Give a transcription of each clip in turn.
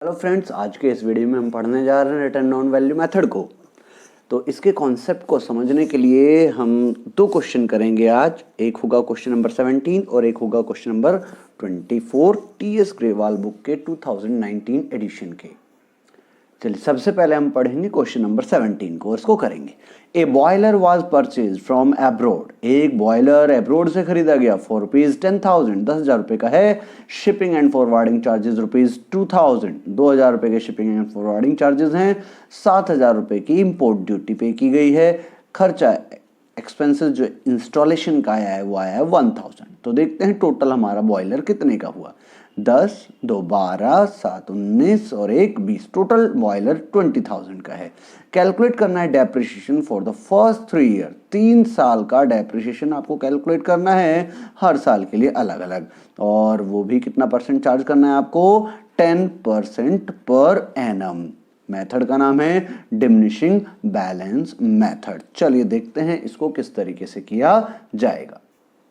Hello friends, आज के इस वीडियो में हम पढ़ने जा रहे हैं रिटर्न ऑन वैल्यू मेथड को। तो इसके कॉन्सेप्ट को समझने के लिए हम दो क्वेश्चन करेंगे आज। एक होगा क्वेश्चन नंबर 17 और एक होगा question number 24 TS Grewal book के 2019 एडिशन के। चलिए, सबसे पहले हम पढ़ेंगे क्वेश्चन नंबर 17 को, इसको करेंगे। A boiler was purchase from abroad. एक बॉयलर एब्रोड से खरीदा गया फॉर रुपीज 10,000, 10,000 रुपये का है। Shipping and forwarding charges rupees 2,000, 2,000 रुपये के शिपिंग एंड फॉरवर्डिंग चार्जेस हैं। 7,000 रुपये की इंपोर्ट ड्यूटी पे की गई है। खर्चा एक्सपेंसेस जो इंस्टॉलेशन का आया है वो आया है 1,000। तो देखते हैं टोटल हमारा बॉयलर कितने का हुआ। 10, 2 12, 7 19 और 1 20। टोटल बॉयलर 20,000 का है। कैलकुलेट करना है depreciation for the first 3 year. 3 साल का डेप्रिसिएशन आपको कैलकुलेट करना है, हर साल के लिए अलग अलग। और वो भी कितना परसेंट चार्ज करना है आपको? 10% पर एनम। मेथड का नाम है डिमिनिशिंग बैलेंस मेथड। चलिए देखते हैं इसको किस तरीके से किया जाएगा।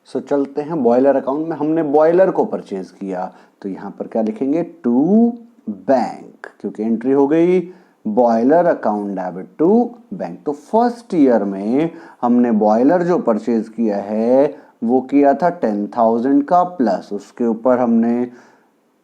सो चलते हैं बॉयलर अकाउंट में। हमने बॉयलर को परचेज किया तो यहाँ पर क्या लिखेंगे? टू बैंक, क्योंकि एंट्री हो गई boiler account debit to bank. तो फर्स्ट ईयर में हमने बॉयलर जो परचेज किया है वो किया था 10,000 का, प्लस उसके ऊपर हमने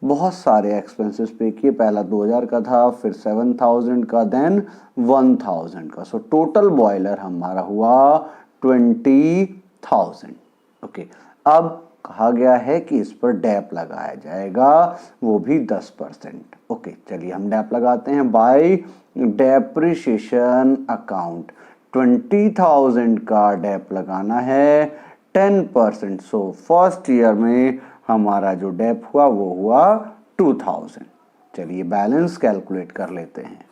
बहुत सारे एक्सपेंसेस पे किए। पहला 2,000 का था, फिर 7,000 का, देन 1,000 का। सो टोटल बॉयलर हमारा हुआ 20,000। ओके, अब कहा गया है कि इस पर डैप लगाया जाएगा, वो भी 10%। ओके, चलिए हम डैप लगाते हैं। बाय डेप्रिसिएशन अकाउंट 20,000 का डैप लगाना है 10%। सो फर्स्ट ईयर में हमारा जो डैप हुआ वो हुआ 2,000। चलिए बैलेंस कैलकुलेट कर लेते हैं।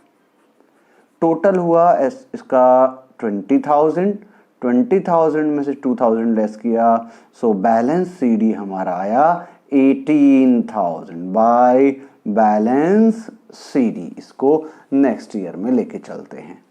टोटल हुआ इसका 20,000। 20,000 में से 2,000 लेस किया, सो बैलेंस सीडी हमारा आया 18,000 बाय बैलेंस सीडी। इसको नेक्स्ट ईयर में लेके चलते हैं।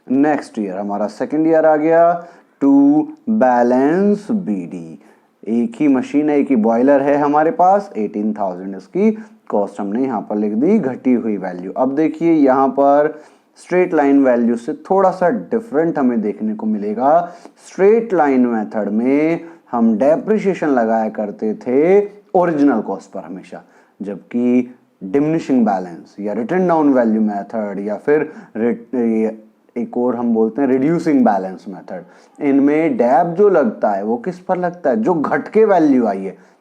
नेक्स्ट ईयर हमारा सेकेंड ईयर आ गया टू बैलेंस बीडी। एक ही मशीन है, एक ही बॉयलर है हमारे पास। 18,000 इसकी कॉस्ट हमने यहाँ पर लिख दी, घटी हुई वैल्यू। अब देखिए यहाँ पर स्ट्रेट लाइन वैल्यू से थोड़ा सा डिफरेंट हमें देखने को मिलेगा। स्ट्रेट लाइन मेथड में हम डेप्रिसिएशन लगाया करते थे ओरिजिनल कॉस्ट पर हमेशा, जबकि डिमिनिशिंग बैलेंस या रिटन डाउन वैल्यू मेथड या फिर एक और हम बोलते हैं रिड्यूसिंग बैलेंस मेथड, इनमें डैप जो लगता है वो किस पर लगता है? जो घट के वैल्यू आई है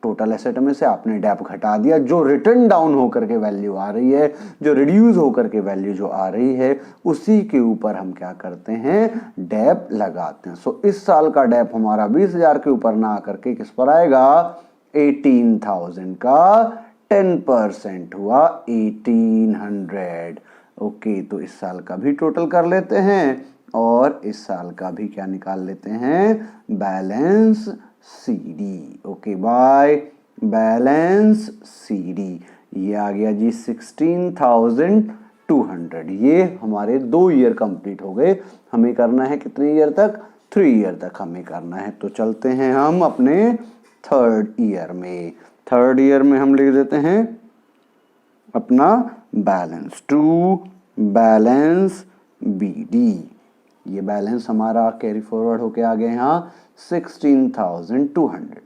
टोटल एसेट में से आपने डैप घटा दिया, जो रिटर्न डाउन होकर के वैल्यू आ रही है, जो रिड्यूस होकर के वैल्यू जो आ रही है, उसी के ऊपर हम क्या करते हैं? डैप लगाते हैं। सो इस साल का डैप हमारा 20,000 के ऊपर ना आकर के किस पर आएगा? 18,000 का 10% हुआ 1,800। ओके, तो इस साल का भी टोटल कर लेते हैं और इस साल का भी क्या निकाल लेते हैं? Balance CD. Okay, by balance CD ये आ गया जी 16,200। ये हमारे 2 ईयर कंप्लीट हो गए। हमें करना है कितने ईयर तक? 3 ईयर तक हमें करना है। तो चलते हैं हम अपने थर्ड ईयर में। थर्ड ईयर में हम लिख देते हैं अपना बैलेंस टू बैलेंस बीडी। ये बैलेंस हमारा कैरी फॉरवर्ड होके आ गए यहाँ 16,200।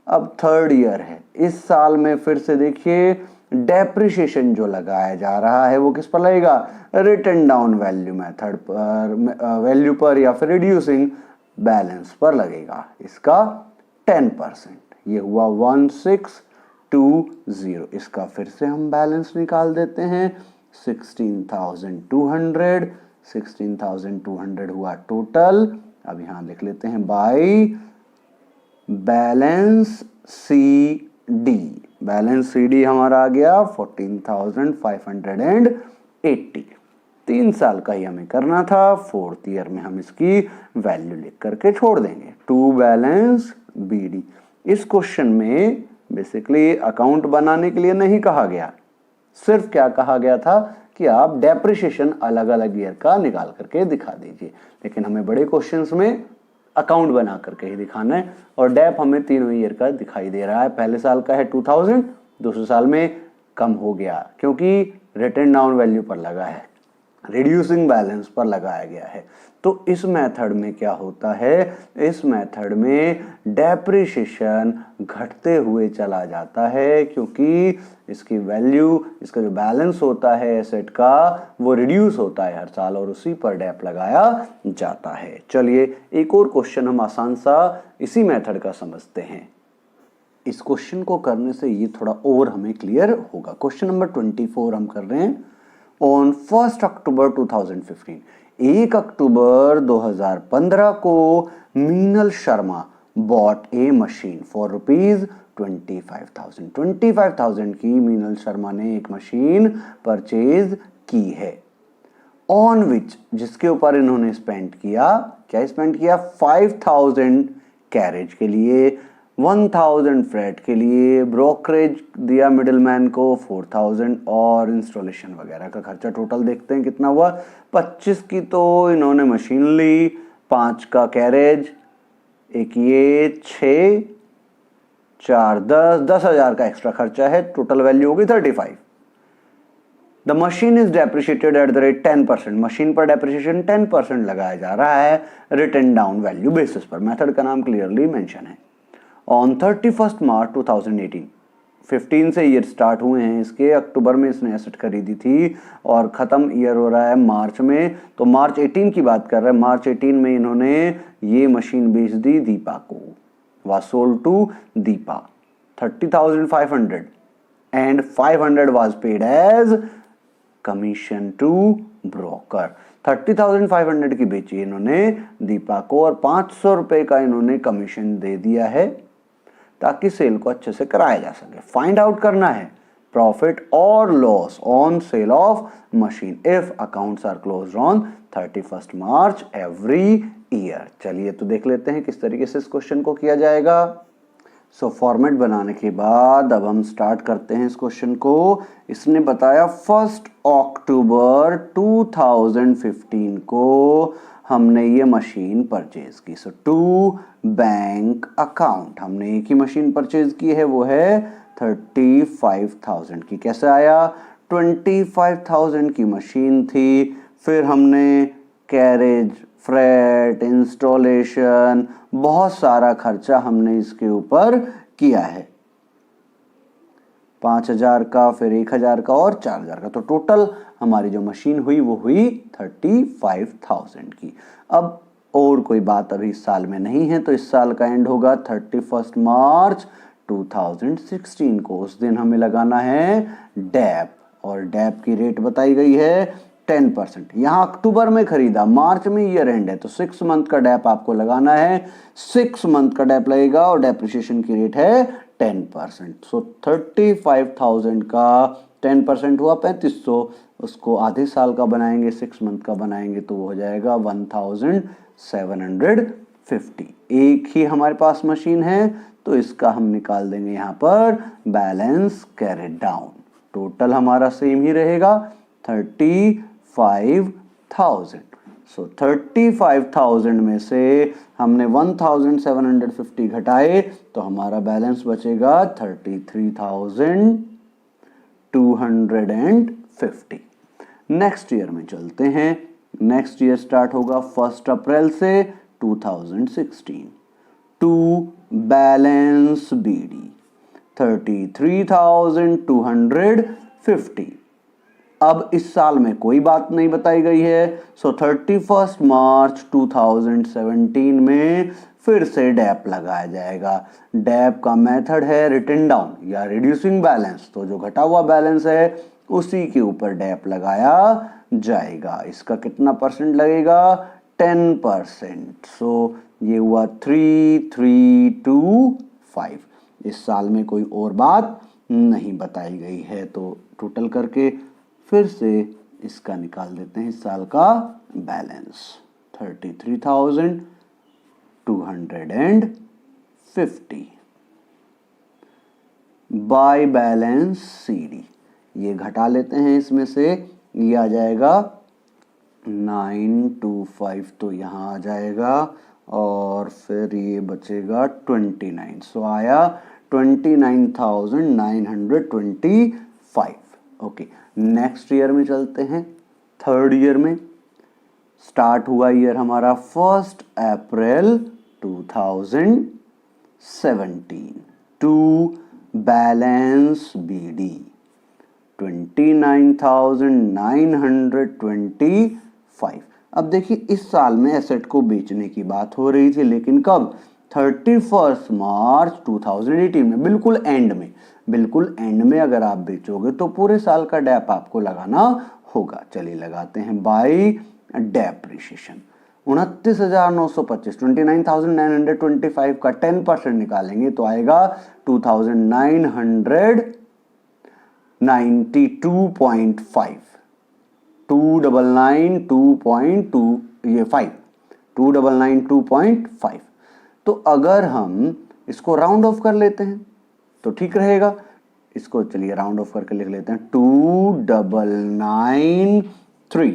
अब थर्ड ईयर है। इस साल में फिर से देखिए डेप्रिसिएशन जो लगाया जा रहा है वो किस पर लगेगा? रिटन डाउन वैल्यू मेथड पर, वैल्यू पर या फिर रिड्यूसिंग बैलेंस पर लगेगा। इसका 10%, ये हुआ 1620। इसका फिर से हम बैलेंस निकाल देते हैं 16,200। 16,200 हुआ टोटल। अब यहां लिख लेते हैं by balance c d. Balance c d हमारा आ गया 14,580। 3 साल का ही हमें करना था। फोर्थ ईयर में हम इसकी वैल्यू लिख करके छोड़ देंगे टू बैलेंस बी डी। इस क्वेश्चन में बेसिकली अकाउंट बनाने के लिए नहीं कहा गया, सिर्फ क्या कहा गया था कि आप डेप्रिसिएशन अलग अलग ईयर का निकाल करके दिखा दीजिए। लेकिन हमें बड़े क्वेश्चंस में अकाउंट बना करके ही दिखाना है और डैप हमें तीनों ईयर का दिखाई दे रहा है। पहले साल का है 2000, दूसरे साल में कम हो गया क्योंकि रिटन डाउन वैल्यू पर लगा है, रिड्यूसिंग बैलेंस पर लगाया गया है। तो इस मेथड में क्या होता है, इस मेथड में डेप्रिसिएशन घटते हुए चला जाता है क्योंकि इसकी वैल्यू, इसका जो बैलेंस होता है एसेट का वो रिड्यूस होता है हर साल और उसी पर डेप लगाया जाता है। चलिए एक और क्वेश्चन हम आसान सा इसी मेथड का समझते हैं। इस क्वेश्चन को करने से ये थोड़ा और हमें क्लियर होगा। क्वेश्चन नंबर 24 हम कर रहे हैं। ऑन 1 अक्टूबर 2015, 1 अक्टूबर 2015 को Meenal Sharma bot A machine for rupees 25,000 की मीनल शर्मा ने एक मशीन परचेज की है। ऑन विच, जिसके ऊपर इन्होंने स्पेंड किया, क्या स्पेंड किया, 5,000 कैरेज के लिए, 1,000 फ्रेट के लिए, ब्रोकरेज दिया मिडिलमैन को 4,000 और इंस्टॉलेशन वगैरह का खर्चा टोटल देखते हैं कितना हुआ। 25 की तो इन्होंने मशीन ली, 5 का कैरेज, एक ये 6, 4, 10,000 का एक्स्ट्रा खर्चा है, टोटल वैल्यू होगी 35। The machine is depreciated at the rate 10%, machine पर डेप्रिशिएशन 10% लगाया जा रहा है रिटन डाउन वैल्यू बेसिस पर। मेथड का नाम क्लियरली मेंशन है। ऑन 31 मार्च 2018, 15 से ईयर स्टार्ट हुए हैं इसके, अक्टूबर में इसने एसेट खरीदी थी और ख़त्म ईयर हो रहा है मार्च में, तो मार्च 18 की बात कर रहे हैं। मार्च 18 में इन्होंने ये मशीन बेच दी दीपा को, was sold to Deepa 30,500 and 500 was paid as commission to broker। 30,500 की बेची इन्होंने दीपा को और 500 रुपए का इन्होंने कमीशन दे दिया है ताकि सेल को अच्छे से कराया जा सके। फाइंड आउट करना है प्रॉफिट और loss on sale of machine if accounts are closed on 31 March every year. चलिए तो देख लेते हैं किस तरीके से इस क्वेश्चन को किया जाएगा। सो फॉर्मेट बनाने के बाद अब हम स्टार्ट करते हैं इस क्वेश्चन को। इसने बताया 1 अक्टूबर 2015 को हमने ये मशीन परचेज की। सो टू बैंक अकाउंट, हमने एक ही मशीन परचेज की है, वो है 35,000 की। कैसे आया, 25,000 की मशीन थी, फिर हमने कैरेज, फ्रेट, इंस्टॉलेशन, बहुत सारा खर्चा हमने इसके ऊपर किया है, 5,000 का, फिर 1,000 का और 4,000 का। तो टोटल हमारी जो मशीन हुई वो हुई 35,000 की। अब और कोई बात अभी इस साल में नहीं है, तो इस साल का एंड होगा 31 मार्च 2016 को। उस दिन हमें लगाना है डैप, और डैप की रेट बताई गई है 10%। यहाँ अक्टूबर में खरीदा, मार्च में ईयर एंड है, तो 6 मंथ का डैप आपको लगाना है। 6 मंथ का डैप लगेगा और डेप्रिसिएशन की रेट है 10%। सो 35,000 का 10% हुआ 3500, उसको आधे साल का बनाएंगे, 6 मंथ का बनाएंगे तो वो हो जाएगा 1,750। एक ही हमारे पास मशीन है तो इसका हम निकाल देंगे यहाँ पर बैलेंस कैरिड डाउन। टोटल हमारा सेम ही रहेगा 35,000। सो 35,000 में से हमने 1,750 घटाए तो हमारा बैलेंस बचेगा 33,250। नेक्स्ट ईयर में चलते हैं। नेक्स्ट ईयर स्टार्ट होगा 1 अप्रैल से 2016। To balance bd 33,250। अब इस साल में कोई बात नहीं बताई गई है, सो 31 मार्च 2017 में फिर से डैप लगाया जाएगा। डैप का मेथड है रिटन डाउन या रिड्यूसिंग बैलेंस, तो जो घटा हुआ बैलेंस है उसी के ऊपर डैप लगाया जाएगा। इसका कितना परसेंट लगेगा, 10%। सो ये हुआ 3325। इस साल में कोई और बात नहीं बताई गई है, तो टोटल करके फिर से इसका निकाल देते हैं इस साल का बैलेंस 33,250 बाय बैलेंस सीडी। ये घटा लेते हैं, इसमें से ये आ जाएगा 925, तो यहाँ आ जाएगा और फिर ये बचेगा 29। सो आया 29,925 ओके, नेक्स्ट ईयर में चलते हैं, थर्ड ईयर में। स्टार्ट हुआ ईयर हमारा 1 अप्रैल 2017 टू बैलेंस BD 29,925। अब देखिए इस साल में एसेट को बेचने की बात हो रही थी, लेकिन कब? 31 मार्च 2018 में, बिल्कुल एंड में। बिल्कुल एंड में अगर आप बेचोगे तो पूरे साल का डैप आपको लगाना होगा। चलिए लगाते हैं बाय डेप्रिसिएशन। 29,925, 29,925 का 10% निकालेंगे तो आएगा 2,992.5, 2,992.2, ये 5, 2,992.5। तो अगर हम इसको राउंड ऑफ कर लेते हैं तो ठीक रहेगा। इसको चलिए राउंड ऑफ करके लिख लेते हैं, 2,993,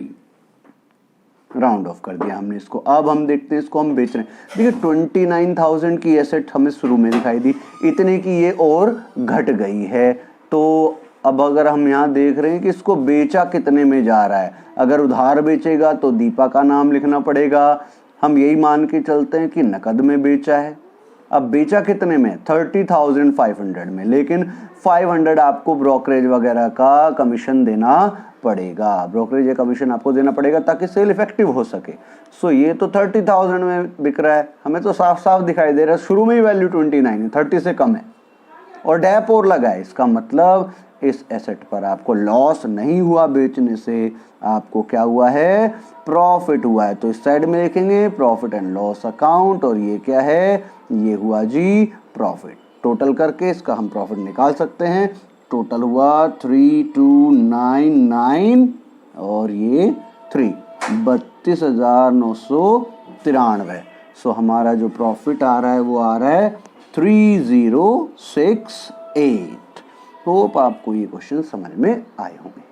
राउंड ऑफ कर दिया हमने इसको। अब हम देखते हैं इसको हम बेच रहे हैं। देखिए 29,000 की एसेट हमें शुरू में दिखाई दी, इतने की ये और घट गई है। तो अब अगर हम यहाँ देख रहे हैं कि इसको बेचा कितने में जा रहा है, अगर उधार बेचेगा तो दीपा का नाम लिखना पड़ेगा। हम यही मान के चलते हैं कि नकद में बेचा है। अब बेचा कितने में? 30,500 में, लेकिन 500 आपको ब्रोकरेज वगैरह का कमीशन देना पड़ेगा। ब्रोकरेज या कमीशन आपको देना पड़ेगा ताकि सेल इफेक्टिव हो सके। सो ये तो 30,000 में बिक रहा है, हमें तो साफ साफ दिखाई दे रहा है शुरू में ही वैल्यू 29 है, 30 से कम है और डैप और लगा है। इसका मतलब इस एसेट पर आपको लॉस नहीं हुआ बेचने से, आपको क्या हुआ है? प्रॉफिट हुआ है। तो इस साइड में लिखेंगे प्रॉफिट एंड लॉस अकाउंट, और ये क्या है? ये हुआ जी प्रॉफिट। टोटल करके इसका हम प्रॉफिट निकाल सकते हैं। टोटल हुआ 3,299 और ये 32,993। सो हमारा जो प्रॉफिट आ रहा है वो आ रहा है 3068। होप आपको ये क्वेश्चन समझ में आए होंगे।